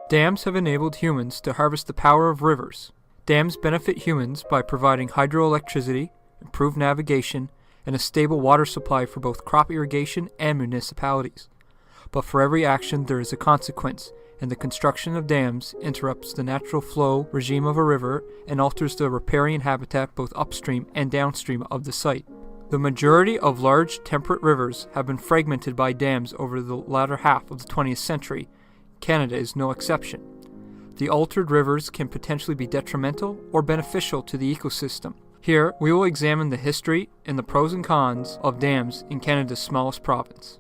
Dams have enabled humans to harvest the power of rivers. Dams benefit humans by providing hydroelectricity, improved navigation, and a stable water supply for both crop irrigation and municipalities. But for every action there is a consequence, and the construction of dams interrupts the natural flow regime of a river and alters the riparian habitat both upstream and downstream of the site. The majority of large temperate rivers have been fragmented by dams over the latter half of the 20th century. Canada is no exception. The altered rivers can potentially be detrimental or beneficial to the ecosystem. Here, we will examine the history and the pros and cons of dams in Canada's smallest province.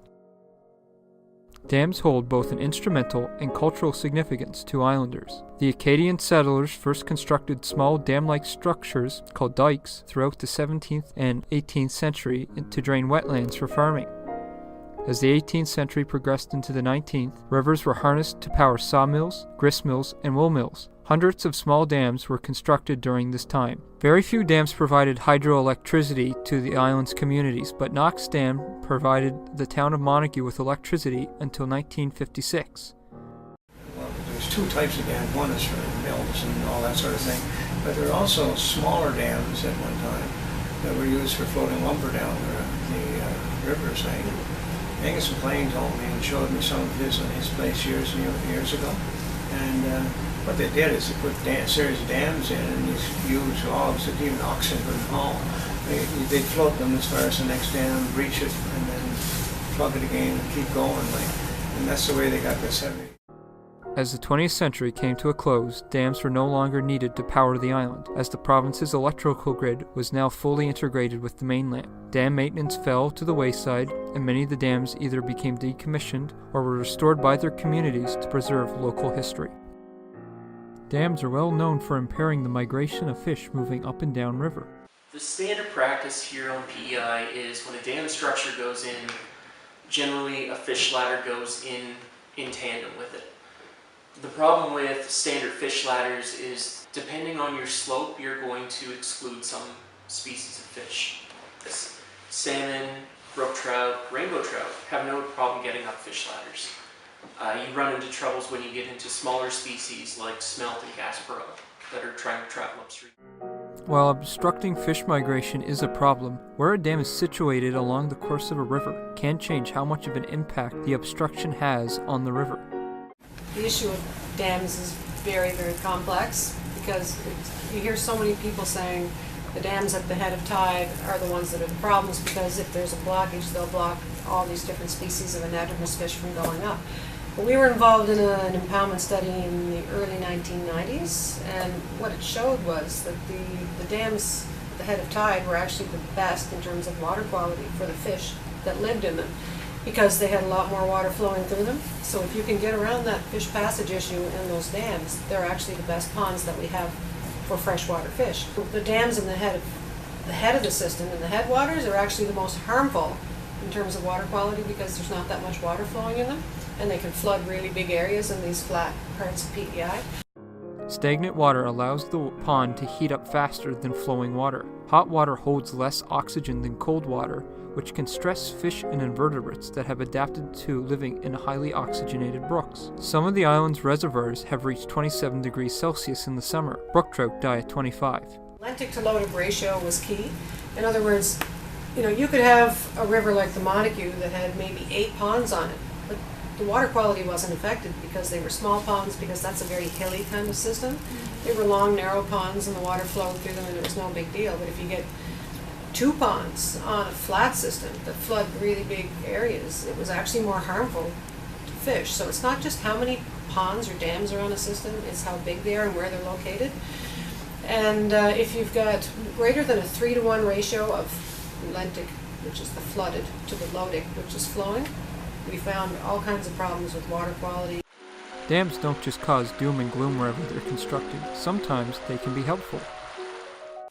Dams hold both an instrumental and cultural significance to islanders. The Acadian settlers first constructed small dam-like structures called dikes throughout the 17th and 18th century to drain wetlands for farming. As the 18th century progressed into the 19th, rivers were harnessed to power sawmills, gristmills, and wool mills. Hundreds of small dams were constructed during this time. Very few dams provided hydroelectricity to the island's communities, but Knox Dam provided the town of Montague with electricity until 1956. Well, there's two types of dams. One is for mills and all that sort of thing, but there are also smaller dams at one time that were used for floating lumber down the rivers. Angus McLean told me and showed me some of his on his place years ago. And what they did is they put a series of dams in, and these huge logs that even oxen couldn't haul. They'd float them as far as the next dam, breach it, and then plug it again and keep going. And that's the way they got this heavy. As the 20th century came to a close, dams were no longer needed to power the island, as the province's electrical grid was now fully integrated with the mainland. Dam maintenance fell to the wayside, and many of the dams either became decommissioned or were restored by their communities to preserve local history. Dams are well known for impairing the migration of fish moving up and down river. The standard practice here on PEI is when a dam structure goes in, generally a fish ladder goes in tandem with it. The problem with standard fish ladders is depending on your slope, you're going to exclude some species of fish. Salmon, brook trout, rainbow trout have no problem getting up fish ladders. You run into troubles when you get into smaller species like smelt and gaspereau that are trying to travel upstream. While obstructing fish migration is a problem, where a dam is situated along the course of a river can change how much of an impact the obstruction has on the river. The issue of dams is very, very complex because you hear so many people saying the dams at the head of tide are the ones that are the problems because if there's a blockage, they'll block all these different species of anadromous fish from going up. But we were involved in an impoundment study in the early 1990s, and what it showed was that the dams at the head of tide were actually the best in terms of water quality for the fish that lived in them, because they had a lot more water flowing through them. So if you can get around that fish passage issue in those dams, they're actually the best ponds that we have for freshwater fish. The dams in the head of the system and the headwaters are actually the most harmful in terms of water quality because there's not that much water flowing in them, and they can flood really big areas in these flat parts of PEI. Stagnant water allows the pond to heat up faster than flowing water. Hot water holds less oxygen than cold water, which can stress fish and invertebrates that have adapted to living in highly oxygenated brooks. Some of the island's reservoirs have reached 27 degrees Celsius in the summer. Brook trout die at 25. Lentic to lotic ratio was key. In other words, you could have a river like the Montague that had maybe 8 ponds on it, but the water quality wasn't affected because they were small ponds, because that's a very hilly kind of system. They were long, narrow ponds and the water flowed through them and it was no big deal. But if you get 2 ponds on a flat system that flood really big areas, it was actually more harmful to fish. So it's not just how many ponds or dams are on a system, it's how big they are and where they're located. And if you've got greater than a 3-to-1 ratio of lentic, which is the flooded, to the lotic, which is flowing, we found all kinds of problems with water quality. Dams don't just cause doom and gloom wherever they're constructed. Sometimes they can be helpful.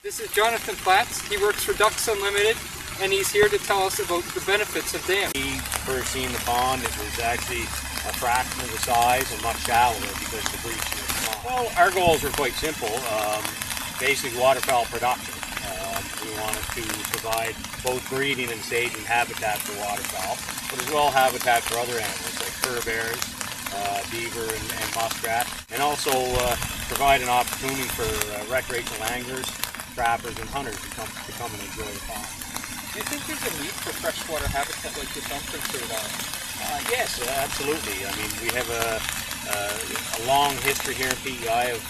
This is Jonathan Platts. He works for Ducks Unlimited, and he's here to tell us about the benefits of dams. We first seen the pond, it was actually a fraction of the size and much shallower because the breach was small. Well, our goals were quite simple. Basically waterfowl production. We wanted to provide both breeding and staging habitat for waterfowl, but as well habitat for other animals like fur bears, beaver and muskrat, and also provide an opportunity for recreational anglers, trappers, and hunters to come and enjoy the pond. Do you think there's a need for freshwater habitat like this on Prince Edward Island? Yes, absolutely. I mean, we have a long history here in PEI of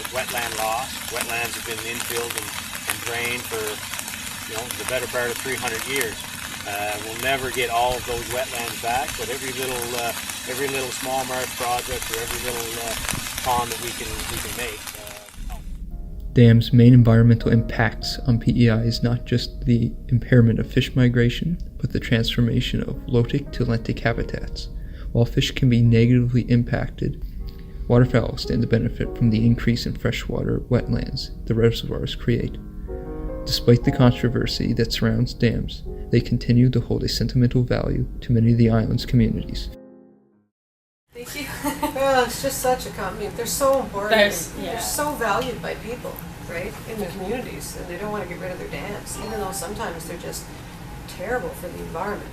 wetland loss. Wetlands have been infilled and drained for the better part of 300 years. We'll never get all of those wetlands back, but every little small marsh project or every little pond that we can make. Dams' main environmental impacts on PEI is not just the impairment of fish migration, but the transformation of lotic to lentic habitats. While fish can be negatively impacted, waterfowl stand to benefit from the increase in freshwater wetlands the reservoirs create. Despite the controversy that surrounds dams, they continue to hold a sentimental value to many of the island's communities. Thank you. Well, it's just such a they're so important. Yeah. They're so valued by people, right, in the communities, and they don't want to get rid of their dams, even though sometimes they're just terrible for the environment.